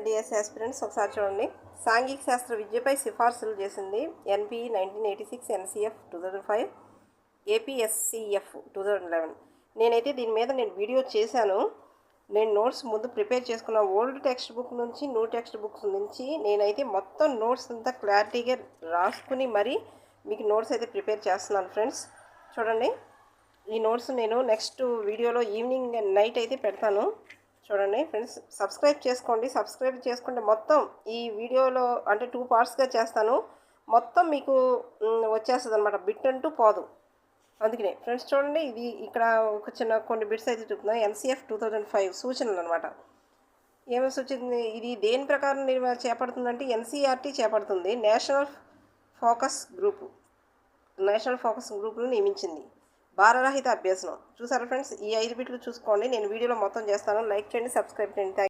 DS aspirants ఒకసారి చూడండి. సాంఘిక శాస్త్ర విద్యపై సిఫార్సులు చేసింది ఎన్బి 1986, ఎన్సిఎఫ్ 2005, ఏపీఎస్సిఎఫ్ 2011. నేనైతే దీని మీద వీడియో చేశాను. నేను నోట్స్ ముందు ప్రిపేర్ చేసుకున్న ఓల్డ్ టెక్స్ట్ బుక్ నుంచి న్యూ టెక్స్ట్ బుక్స్ నుంచి నేనైతే మొత్తం నోట్స్ అంతా క్లారిటీగా రాసుకుని మరీ మీకు నోట్స్ అయితే ప్రిపేర్ చేస్తున్నాను ఫ్రెండ్స్. చూడండి, ఈ నోట్స్ నేను నెక్స్ట్ వీడియోలో ఈవినింగ్ నైట్ అయితే పెడతాను. చూడండి ఫ్రెండ్స్, సబ్స్క్రైబ్ చేసుకోండి. సబ్స్క్రైబ్ చేసుకుంటే మొత్తం ఈ వీడియోలో అంటే 2 పార్ట్స్గా చేస్తాను. మొత్తం మీకు వచ్చేస్తుంది అనమాట, బిట్ అంటూ పోదు. అందుకనే ఫ్రెండ్స్ చూడండి, ఇది ఇక్కడ ఒక కొన్ని బిట్స్ అయితే చూపుతున్నాను. ఎన్సిఎఫ్ 2005 సూచనలు అనమాట. ఏమేమి సూచింది, ఇది దేని ప్రకారం చేపడుతుందంటే ఎన్సీఆర్టీ చేపడుతుంది. నేషనల్ ఫోకస్ గ్రూప్ను నియమించింది. భారరహిత అభ్యసనం. చూసారా ఫ్రెండ్స్, ఈ 5 బిట్లు చూసుకోండి. నేను వీడియోలో మొత్తం చేస్తాను. లైక్ చేయండి, సబ్స్క్రైబ్ చేయండి. థ్యాంక్